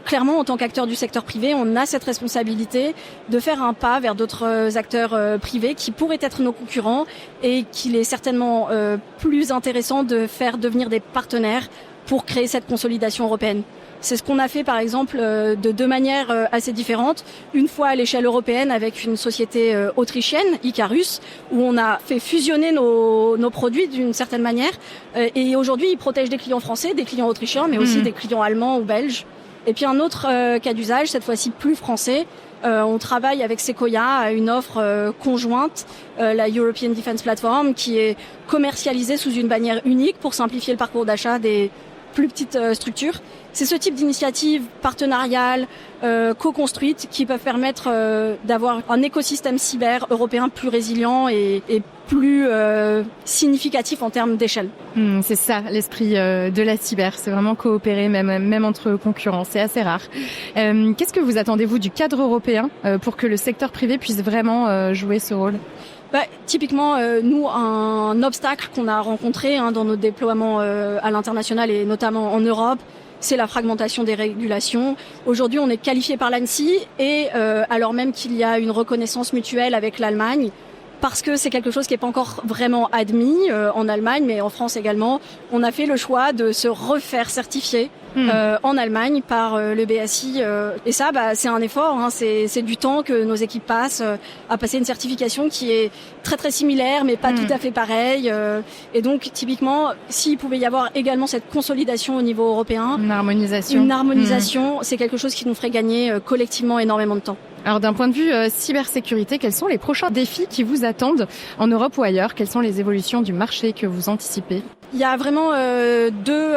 Clairement, en tant qu'acteur du secteur privé, on a cette responsabilité de faire un pas vers d'autres acteurs privés qui pourraient être nos concurrents et qu'il est certainement plus intéressant de faire devenir des partenaires pour créer cette consolidation européenne. C'est ce qu'on a fait par exemple de deux manières assez différentes. Une fois à l'échelle européenne avec une société autrichienne, Icarus, où on a fait fusionner nos produits d'une certaine manière. Et aujourd'hui, ils protègent des clients français, des clients autrichiens, mais aussi des clients allemands ou belges. Et puis un autre cas d'usage, cette fois-ci plus français, on travaille avec Sequoia à une offre conjointe, la European Defence Platform, qui est commercialisée sous une bannière unique pour simplifier le parcours d'achat des plus petites structures. C'est ce type d'initiative partenariale, co-construite, qui peuvent permettre d'avoir un écosystème cyber européen plus résilient et plus significatif en termes d'échelle. C'est ça, l'esprit de la cyber. C'est vraiment coopérer, même entre concurrents. C'est assez rare. Qu'est-ce que vous attendez-vous du cadre européen pour que le secteur privé puisse vraiment jouer ce rôle ? Typiquement, nous, un obstacle qu'on a rencontré dans notre déploiement à l'international et notamment en Europe, c'est la fragmentation des régulations. Aujourd'hui, on est qualifié par l'ANSSI et alors même qu'il y a une reconnaissance mutuelle avec l'Allemagne, parce que c'est quelque chose qui n'est pas encore vraiment admis en Allemagne, mais en France également, on a fait le choix de se refaire certifier en Allemagne par le BSI. Et ça, c'est un effort, c'est du temps que nos équipes passent à passer une certification qui est très très similaire, mais pas tout à fait pareille. Et donc, typiquement, s'il pouvait y avoir également cette consolidation au niveau européen, une harmonisation, c'est quelque chose qui nous ferait gagner collectivement énormément de temps. Alors d'un point de vue cybersécurité, quels sont les prochains défis qui vous attendent en Europe ou ailleurs ? Quelles sont les évolutions du marché que vous anticipez ? Il y a vraiment deux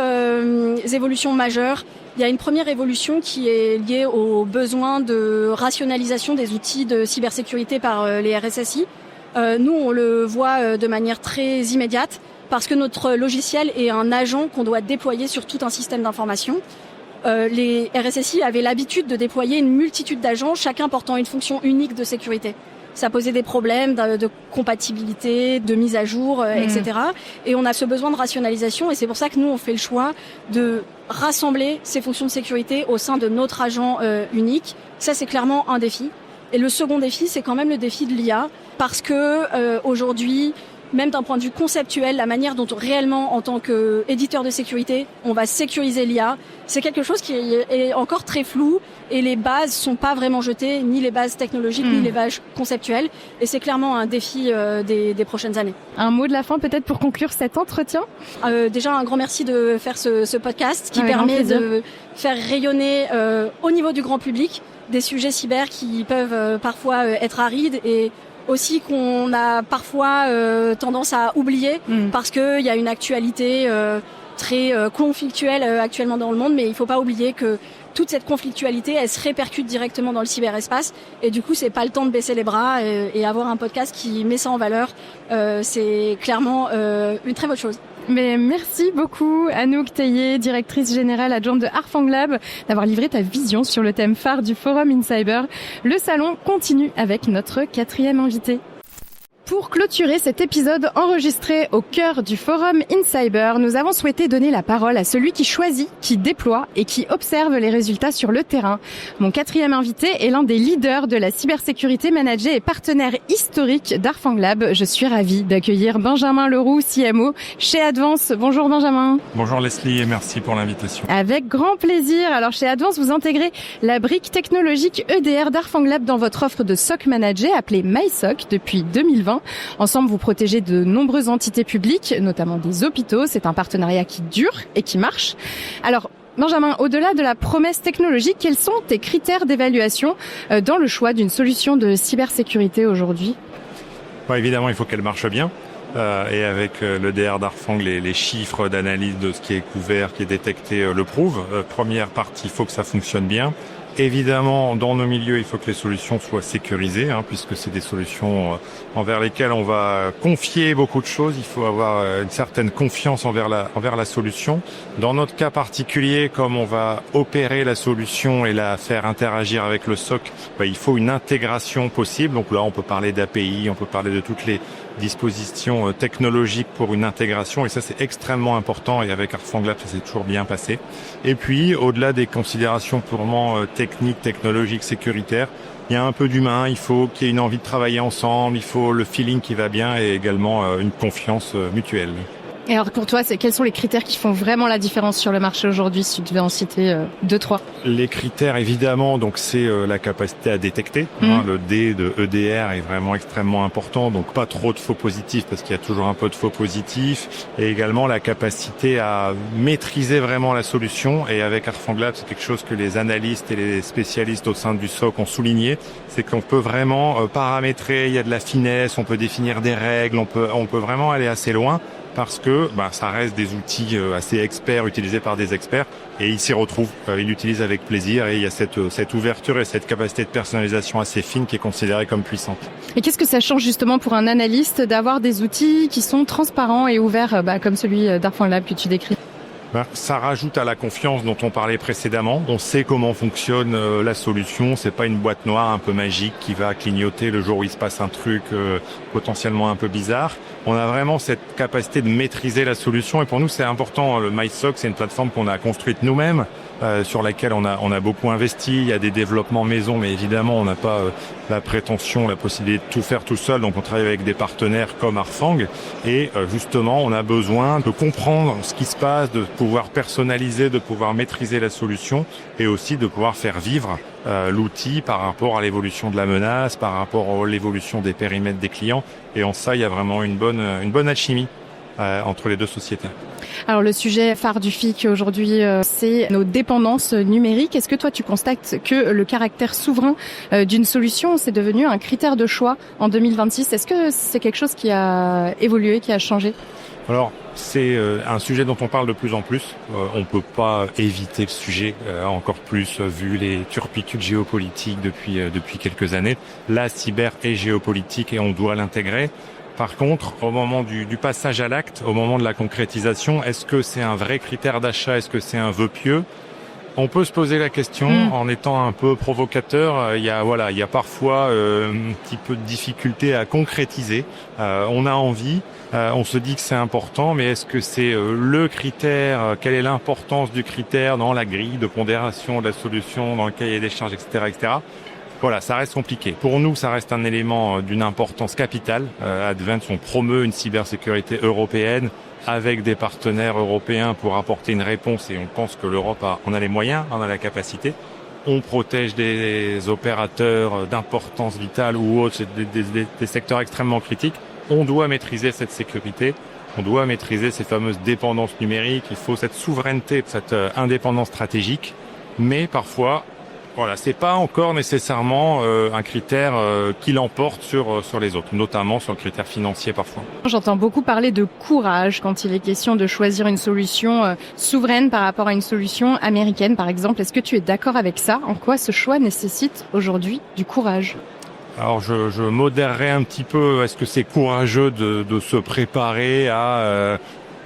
évolutions majeures. Il y a une première évolution qui est liée aux besoins de rationalisation des outils de cybersécurité par les RSSI. Nous, on le voit de manière très immédiate parce que notre logiciel est un agent qu'on doit déployer sur tout un système d'information. Les RSSI avaient l'habitude de déployer une multitude d'agents, chacun portant une fonction unique de sécurité. Ça posait des problèmes de compatibilité, de mise à jour, etc. Et on a ce besoin de rationalisation et c'est pour ça que nous, on fait le choix de rassembler ces fonctions de sécurité au sein de notre agent unique. Ça, c'est clairement un défi. Et le second défi, c'est quand même le défi de l'IA parce que aujourd'hui, même d'un point de vue conceptuel, la manière dont réellement, en tant qu'éditeur de sécurité, on va sécuriser l'IA, c'est quelque chose qui est encore très flou et les bases sont pas vraiment jetées, ni les bases technologiques, ni les bases conceptuelles. Et c'est clairement un défi des prochaines années. Un mot de la fin peut-être pour conclure cet entretien ? Déjà, un grand merci de faire ce podcast qui permet de faire rayonner au niveau du grand public des sujets cyber qui peuvent parfois être arides et aussi qu'on a parfois tendance à oublier parce qu'il y a une actualité très conflictuelle actuellement dans le monde, mais il faut pas oublier que toute cette conflictualité, elle se répercute directement dans le cyberespace, et du coup, c'est pas le temps de baisser les bras, et avoir un podcast qui met ça en valeur, c'est clairement une très bonne chose. Mais merci beaucoup Anouk Théier, directrice générale adjointe de Harfang Lab, d'avoir livré ta vision sur le thème phare du Forum InCyber. Le salon continue avec notre 4e invité. Pour clôturer cet épisode enregistré au cœur du Forum InCyber, nous avons souhaité donner la parole à celui qui choisit, qui déploie et qui observe les résultats sur le terrain. Mon 4e invité est l'un des leaders de la cybersécurité managée et partenaire historique d'Harfang Lab. Je suis ravie d'accueillir Benjamin Leroux, CMO chez Advance. Bonjour Benjamin. Bonjour Leslie et merci pour l'invitation. Avec grand plaisir. Alors chez Advance, vous intégrez la brique technologique EDR d'Harfang Lab dans votre offre de SOC managé appelée MySOC depuis 2020. Ensemble, vous protégez de nombreuses entités publiques, notamment des hôpitaux. C'est un partenariat qui dure et qui marche. Alors, Benjamin, au-delà de la promesse technologique, quels sont tes critères d'évaluation dans le choix d'une solution de cybersécurité aujourd'hui ? Évidemment, il faut qu'elle marche bien. Et avec l'EDR d'Harfang, les chiffres d'analyse de ce qui est couvert, qui est détecté, le prouvent. Première partie, il faut que ça fonctionne bien. Évidemment, dans nos milieux, il faut que les solutions soient sécurisées, puisque c'est des solutions envers lesquelles on va confier beaucoup de choses. Il faut avoir une certaine confiance envers la solution. Dans notre cas particulier, comme on va opérer la solution et la faire interagir avec le SOC, il faut une intégration possible. Donc là, on peut parler d'API, on peut parler de toutes les dispositions technologiques pour une intégration, et ça c'est extrêmement important, et avec Harfang Lab ça s'est toujours bien passé. Et puis au-delà des considérations purement techniques, technologiques, sécuritaires, il y a un peu d'humain, il faut qu'il y ait une envie de travailler ensemble, il faut le feeling qui va bien et également une confiance mutuelle. Et alors pour toi, quels sont les critères qui font vraiment la différence sur le marché aujourd'hui, si tu devais en citer 2-3 ? Les critères, évidemment, donc c'est la capacité à détecter. Le D de EDR est vraiment extrêmement important, donc pas trop de faux positifs parce qu'il y a toujours un peu de faux positifs. Et également la capacité à maîtriser vraiment la solution. Et avec Harfang Lab, c'est quelque chose que les analystes et les spécialistes au sein du SOC ont souligné, c'est qu'on peut vraiment paramétrer, il y a de la finesse, on peut définir des règles, on peut vraiment aller assez loin. Parce que ça reste des outils assez experts, utilisés par des experts, et ils s'y retrouvent, ils l'utilisent avec plaisir, et il y a cette ouverture et cette capacité de personnalisation assez fine qui est considérée comme puissante. Et qu'est-ce que ça change justement pour un analyste d'avoir des outils qui sont transparents et ouverts, comme celui d'Harfang Lab que tu décris ? Ça rajoute à la confiance dont on parlait précédemment. On sait comment fonctionne la solution. C'est pas une boîte noire un peu magique qui va clignoter le jour où il se passe un truc potentiellement un peu bizarre. On a vraiment cette capacité de maîtriser la solution, et pour nous c'est important. Le MySOC, c'est une plateforme qu'on a construite nous-mêmes, sur laquelle on a beaucoup investi. Il y a des développements maison, mais évidemment on n'a pas la prétention, la possibilité de tout faire tout seul. Donc on travaille avec des partenaires comme Harfang, et justement on a besoin de comprendre ce qui se passe, de pouvoir personnaliser, de pouvoir maîtriser la solution, et aussi de pouvoir faire vivre l'outil par rapport à l'évolution de la menace, par rapport à l'évolution des périmètres des clients. Et en ça, il y a vraiment une bonne alchimie entre les deux sociétés. Alors le sujet phare du FIC aujourd'hui, c'est nos dépendances numériques. Est-ce que toi tu constates que le caractère souverain d'une solution, c'est devenu un critère de choix en 2026 ? Est-ce que c'est quelque chose qui a évolué, qui a changé ? Alors, c'est un sujet dont on parle de plus en plus. On peut pas éviter le sujet, encore plus vu les turpitudes géopolitiques depuis quelques années. La cyber est géopolitique et on doit l'intégrer. Par contre, au moment du passage à l'acte, au moment de la concrétisation, est-ce que c'est un vrai critère d'achat ? Est-ce que c'est un vœu pieux ? On peut se poser la question en étant un peu provocateur. Il y a parfois un petit peu de difficulté à concrétiser. On a envie, on se dit que c'est important, mais est-ce que c'est le critère ? Quelle est l'importance du critère dans la grille de pondération de la solution, dans le cahier des charges, etc., etc. Voilà, ça reste compliqué. Pour nous, ça reste un élément d'une importance capitale. Advance, on promeut une cybersécurité européenne avec des partenaires européens pour apporter une réponse, et on pense que l'Europe en a les moyens, en a la capacité. On protège des opérateurs d'importance vitale ou autres, des secteurs extrêmement critiques. On doit maîtriser cette sécurité, on doit maîtriser ces fameuses dépendances numériques. Il faut cette souveraineté, cette indépendance stratégique, mais parfois Voilà, c'est pas encore nécessairement un critère qui l'emporte sur les autres, notamment sur le critère financier parfois. J'entends beaucoup parler de courage quand il est question de choisir une solution souveraine par rapport à une solution américaine, par exemple. Est-ce que tu es d'accord avec ça? En quoi ce choix nécessite aujourd'hui du courage? Alors je modérerai un petit peu. Est-ce que c'est courageux de se préparer à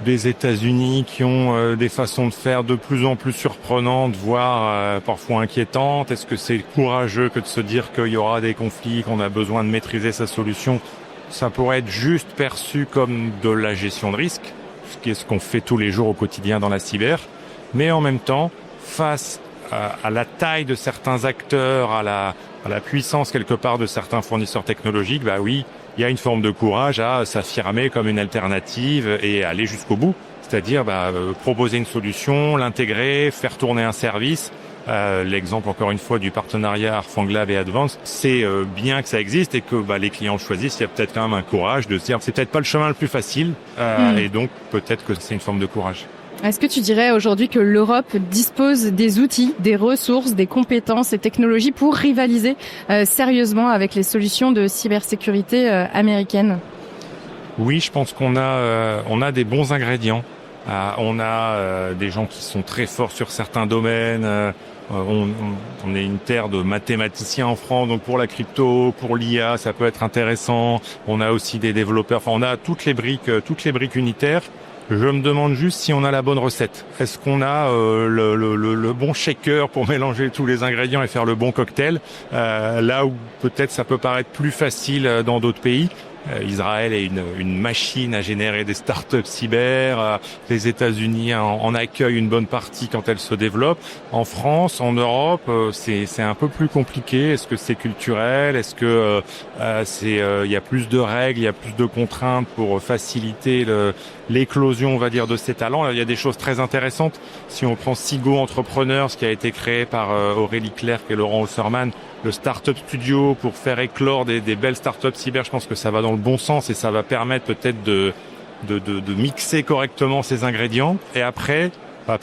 des États-Unis qui ont des façons de faire de plus en plus surprenantes, voire parfois inquiétantes? Est-ce que c'est courageux que de se dire qu'il y aura des conflits, qu'on a besoin de maîtriser sa solution? Ça pourrait être juste perçu comme de la gestion de risque, ce qui est ce qu'on fait tous les jours au quotidien dans la cyber. Mais en même temps, face à la taille de certains acteurs, à la puissance quelque part de certains fournisseurs technologiques, bah oui, il y a une forme de courage à s'affirmer comme une alternative et aller jusqu'au bout. C'est-à-dire proposer une solution, l'intégrer, faire tourner un service. L'exemple encore une fois du partenariat Arfanglab et Advance, c'est bien que ça existe et que les clients choisissent. Il y a peut-être quand même un courage de se dire c'est peut-être pas le chemin le plus facile et donc peut-être que c'est une forme de courage. Est-ce que tu dirais aujourd'hui que l'Europe dispose des outils, des ressources, des compétences et technologies pour rivaliser sérieusement avec les solutions de cybersécurité américaines? Oui, je pense qu'on a des bons ingrédients. On a des gens qui sont très forts sur certains domaines. On est une terre de mathématiciens en France, donc pour la crypto, pour l'IA, ça peut être intéressant. On a aussi des développeurs. Enfin, on a toutes les briques unitaires. Je me demande juste si on a la bonne recette. Est-ce qu'on a le bon shaker pour mélanger tous les ingrédients et faire le bon cocktail? Là où peut-être ça peut paraître plus facile dans d'autres pays. Israël est une machine à générer des startups cyber. Les États-Unis en accueillent une bonne partie quand elles se développent. En France, en Europe, c'est un peu plus compliqué. Est-ce que c'est culturel? Est-ce que il y a plus de règles, il y a plus de contraintes pour faciliter l'éclosion, on va dire, de ces talents? Il y a des choses très intéressantes. Si on prend Sigo Entrepreneurs, ce qui a été créé par Aurélie Clerc et Laurent Hauserman, le Startup Studio pour faire éclore des belles startups cyber, je pense que ça va dans le bon sens et ça va permettre peut-être de mixer correctement ces ingrédients. Et après,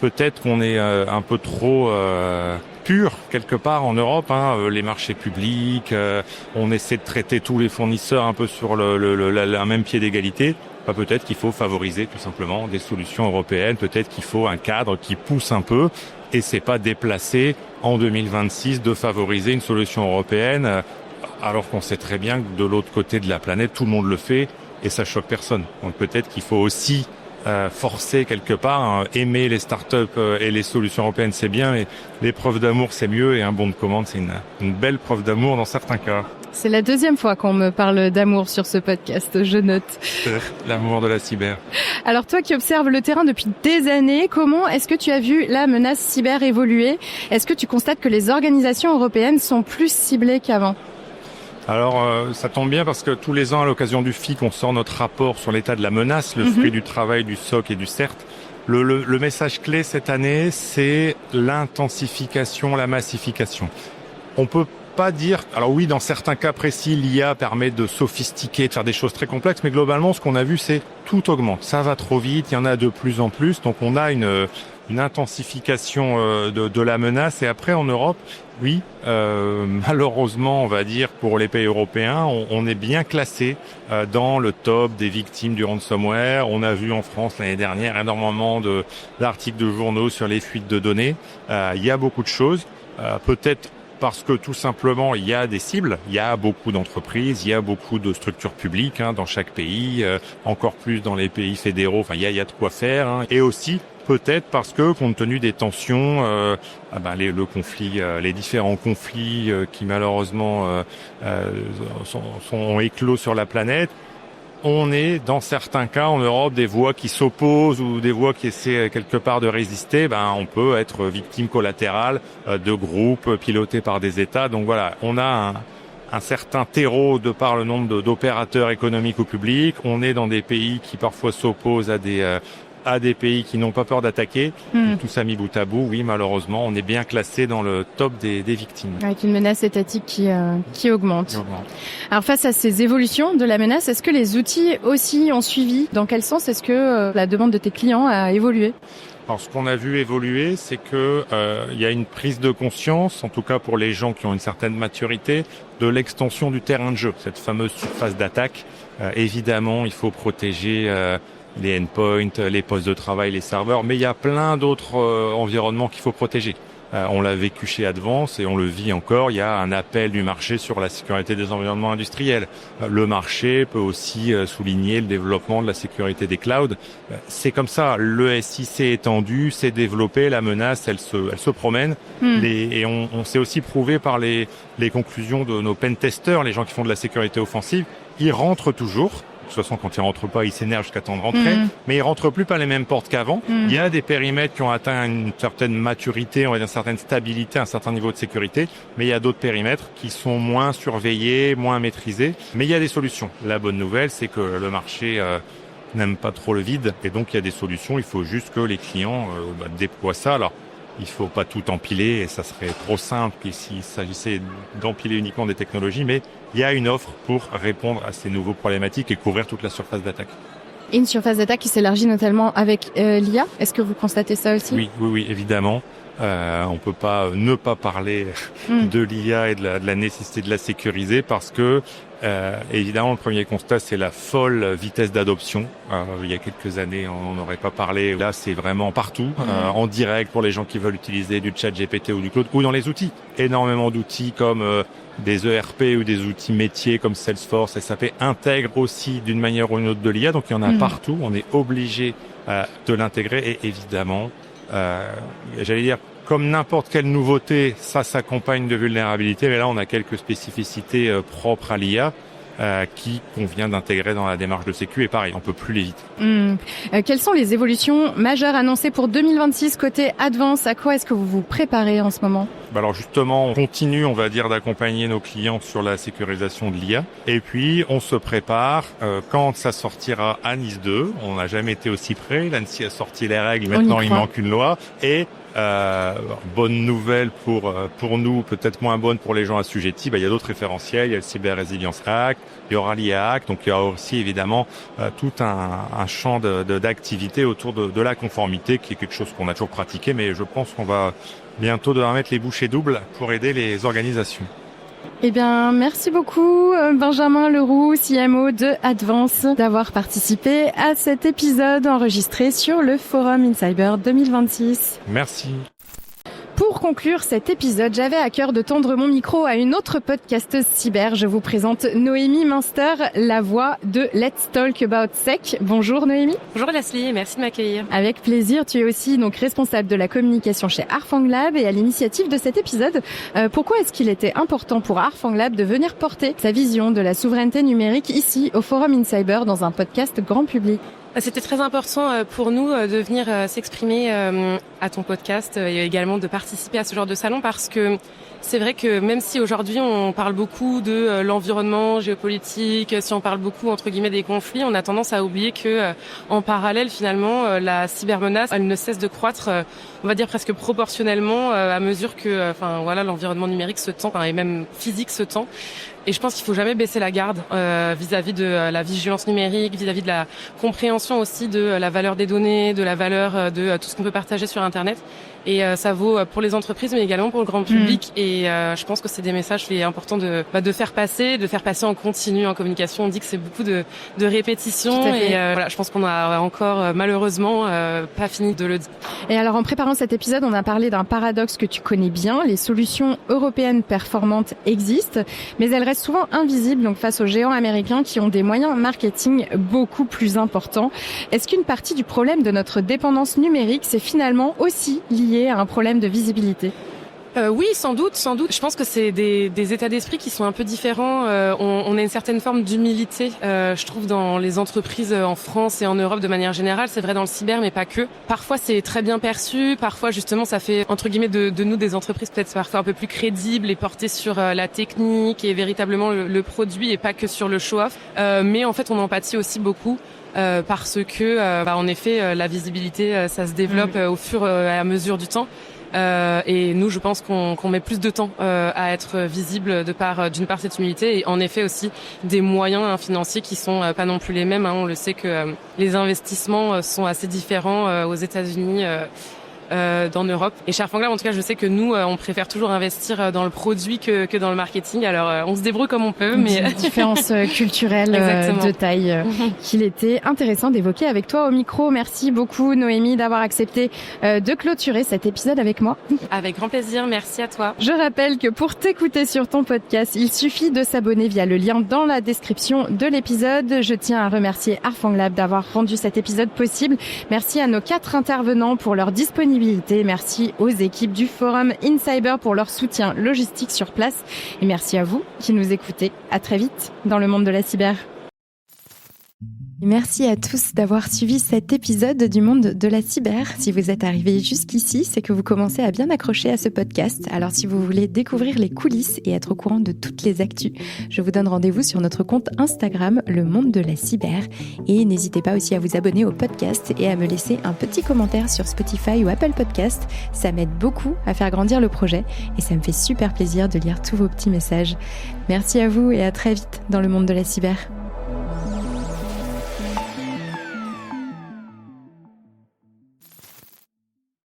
peut-être qu'on est un peu trop pur quelque part en Europe. Les marchés publics, on essaie de traiter tous les fournisseurs un peu sur un même pied d'égalité. Peut-être qu'il faut favoriser tout simplement des solutions européennes. Peut-être qu'il faut un cadre qui pousse un peu. Et c'est pas déplacé en 2026 de favoriser une solution européenne, alors qu'on sait très bien que de l'autre côté de la planète, tout le monde le fait et ça choque personne. Donc peut-être qu'il faut aussi forcer quelque part, aimer les startups et les solutions européennes, c'est bien, mais les preuves d'amour, c'est mieux, et un bon de commande, c'est une belle preuve d'amour dans certains cas. C'est la deuxième fois qu'on me parle d'amour sur ce podcast, je note. L'amour de la cyber. Alors toi qui observes le terrain depuis des années, comment est-ce que tu as vu la menace cyber évoluer? Est-ce que tu constates que les organisations européennes sont plus ciblées qu'avant? Alors, ça tombe bien parce que tous les ans, à l'occasion du FIC, on sort notre rapport sur l'état de la menace, le fruit du travail du SOC et du CERT. Le message clé cette année, c'est l'intensification, la massification. On peut pas dire, alors oui, dans certains cas précis, l'IA permet de sophistiquer, de faire des choses très complexes, mais globalement, ce qu'on a vu, c'est tout augmente. Ça va trop vite, il y en a de plus en plus, donc on a une intensification de la menace. Et après, en Europe, oui, malheureusement, on va dire, pour les pays européens, on est bien classé dans le top des victimes du ransomware. On a vu en France l'année dernière énormément d'articles de journaux sur les fuites de données. Il y a beaucoup de choses, peut-être parce que tout simplement, il y a des cibles, il y a beaucoup d'entreprises, il y a beaucoup de structures publiques dans chaque pays, encore plus dans les pays fédéraux. Enfin, il y a de quoi faire, et aussi peut-être parce que, compte tenu des tensions, le conflit, les différents conflits qui malheureusement sont éclos sur la planète, on est dans certains cas en Europe des voix qui s'opposent ou des voix qui essaient quelque part de résister. On peut être victime collatérale de groupes pilotés par des États. Donc voilà, on a un certain terreau de par le nombre d'opérateurs économiques ou publics. On est dans des pays qui parfois s'opposent à à des pays qui n'ont pas peur d'attaquer. Tout ça mis bout à bout, oui, malheureusement, on est bien classé dans le top des victimes. Avec une menace étatique qui augmente. Alors face à ces évolutions de la menace, est-ce que les outils aussi ont suivi? Dans quel sens est-ce que la demande de tes clients a évolué? Alors, ce qu'on a vu évoluer, c'est que il y a une prise de conscience, en tout cas pour les gens qui ont une certaine maturité, de l'extension du terrain de jeu, cette fameuse surface d'attaque. Évidemment, il faut protéger les endpoints, les postes de travail, les serveurs, mais il y a plein d'autres environnements qu'il faut protéger. On l'a vécu chez Advance et on le vit encore. Il y a un appel du marché sur la sécurité des environnements industriels. Le marché peut aussi souligner le développement de la sécurité des clouds. C'est comme ça. Le SI s'est étendu, s'est développé. La menace, elle se promène. Et on s'est aussi prouvé par les conclusions de nos pentesters, les gens qui font de la sécurité offensive. Ils rentrent toujours. De toute façon, quand ils rentrent pas, ils s'énervent jusqu'à temps de rentrer. Mais ils rentrent plus par les mêmes portes qu'avant. Il y a des périmètres qui ont atteint une certaine maturité, on va dire une certaine stabilité, un certain niveau de sécurité. Mais il y a d'autres périmètres qui sont moins surveillés, moins maîtrisés. Mais il y a des solutions. La bonne nouvelle, c'est que le marché n'aime pas trop le vide. Et donc, il y a des solutions. Il faut juste que les clients déploient ça. Alors, il faut pas tout empiler et ça serait trop simple s'il s'agissait d'empiler uniquement des technologies, mais il y a une offre pour répondre à ces nouveaux problématiques et couvrir toute la surface d'attaque. Et une surface d'attaque qui s'élargit notamment avec l'IA. Est-ce que vous constatez ça aussi? Oui, évidemment. On peut pas ne pas parler de l'IA et de la nécessité de la sécuriser parce que évidemment le premier constat c'est la folle vitesse d'adoption. Il y a quelques années on n'aurait pas parlé. Là c'est vraiment partout, en direct pour les gens qui veulent utiliser du chat GPT ou du cloud ou dans les outils. Énormément d'outils comme des ERP ou des outils métiers comme Salesforce, SAP intègrent aussi d'une manière ou une autre de l'IA. Donc il y en a partout. On est obligé de l'intégrer et évidemment j'allais dire, comme n'importe quelle nouveauté, ça s'accompagne de vulnérabilités. Mais là, on a quelques spécificités propres à l'IA qui convient d'intégrer dans la démarche de sécu. Et pareil, on peut plus l'éviter. Quelles sont les évolutions majeures annoncées pour 2026 côté Advance? À quoi est-ce que vous vous préparez en ce moment? Alors justement, on continue, on va dire, d'accompagner nos clients sur la sécurisation de l'IA. Et puis, on se prépare quand ça sortira à Nice 2. On n'a jamais été aussi près. L'ANSSI a sorti les règles. Maintenant, il manque une loi. Et bonne nouvelle pour nous, peut-être moins bonne pour les gens assujettis. Il y a d'autres référentiels. Il y a le Cyber Resilience Act, il y aura l'IA Act. Donc, il y aura aussi évidemment tout un champ d'activités autour de la conformité, qui est quelque chose qu'on a toujours pratiqué. Mais je pense qu'on va bientôt devoir mettre les bouchées doubles pour aider les organisations. Eh bien, merci beaucoup Benjamin Leroux, CMO de Advance, d'avoir participé à cet épisode enregistré sur le Forum InCyber 2026. Merci. Pour conclure cet épisode, j'avais à cœur de tendre mon micro à une autre podcasteuse cyber. Je vous présente Noémie Münster, la voix de Let's Talk About Sec. Bonjour Noémie. Bonjour Leslie, merci de m'accueillir. Avec plaisir, tu es aussi donc responsable de la communication chez Arfang Lab et à l'initiative de cet épisode. Pourquoi est-ce qu'il était important pour Arfang Lab de venir porter sa vision de la souveraineté numérique ici au Forum InCyber dans un podcast grand public? C'était très important pour nous de venir s'exprimer à ton podcast et également de participer à ce genre de salon parce que c'est vrai que même si aujourd'hui on parle beaucoup de l'environnement géopolitique, si on parle beaucoup entre guillemets des conflits, on a tendance à oublier que en parallèle finalement la cybermenace elle ne cesse de croître, on va dire presque proportionnellement à mesure que l'environnement numérique se tend et même physique se tend. Et je pense qu'il faut jamais baisser la garde vis-à-vis de la vigilance numérique, vis-à-vis de la compréhension aussi de la valeur des données, de la valeur de tout ce qu'on peut partager sur Internet. Et ça vaut pour les entreprises, mais également pour le grand public. Et je pense que c'est des messages qui est important de faire passer en continu, en communication. On dit que c'est beaucoup de répétitions. Et je pense qu'on a encore malheureusement pas fini de le dire. Et alors, en préparant cet épisode, on a parlé d'un paradoxe que tu connais bien. Les solutions européennes performantes existent, mais elles restent souvent invisibles donc face aux géants américains qui ont des moyens marketing beaucoup plus importants. Est-ce qu'une partie du problème de notre dépendance numérique, c'est finalement aussi lié à un problème de visibilité? Oui, sans doute. Je pense que c'est des états d'esprit qui sont un peu différents. On a une certaine forme d'humilité, je trouve, dans les entreprises en France et en Europe de manière générale. C'est vrai dans le cyber, mais pas que. Parfois, c'est très bien perçu. Parfois, justement, ça fait, entre guillemets, de nous des entreprises peut-être parfois un peu plus crédibles et portées sur la technique et véritablement le produit et pas que sur le show-off. Mais en fait, on en pâtit aussi beaucoup. Parce que, en effet, la visibilité, ça se développe au fur et à mesure du temps. Et nous, je pense qu'on met plus de temps à être visible d'une part cette humilité et en effet aussi des moyens financiers qui sont pas non plus les mêmes. On le sait que les investissements sont assez différents aux États-Unis. Dans Europe. Et chez Arfang Lab, en tout cas, je sais que nous, on préfère toujours investir dans le produit que dans le marketing. Alors, on se débrouille comme on peut, mais une différence culturelle de taille qu'il était intéressant d'évoquer avec toi au micro. Merci beaucoup, Noémie, d'avoir accepté de clôturer cet épisode avec moi. Avec grand plaisir. Merci à toi. Je rappelle que pour t'écouter sur ton podcast, il suffit de s'abonner via le lien dans la description de l'épisode. Je tiens à remercier Arfang Lab d'avoir rendu cet épisode possible. Merci à nos 4 intervenants pour leur disponibilité. Merci aux équipes du Forum InCyber pour leur soutien logistique sur place. Et merci à vous qui nous écoutez. À très vite dans le monde de la cyber. Merci à tous d'avoir suivi cet épisode du monde de la cyber. Si vous êtes arrivés jusqu'ici, c'est que vous commencez à bien accrocher à ce podcast. Alors si vous voulez découvrir les coulisses et être au courant de toutes les actus, je vous donne rendez-vous sur notre compte Instagram, le monde de la cyber. Et n'hésitez pas aussi à vous abonner au podcast et à me laisser un petit commentaire sur Spotify ou Apple Podcast. Ça m'aide beaucoup à faire grandir le projet et ça me fait super plaisir de lire tous vos petits messages. Merci à vous et à très vite dans le monde de la cyber.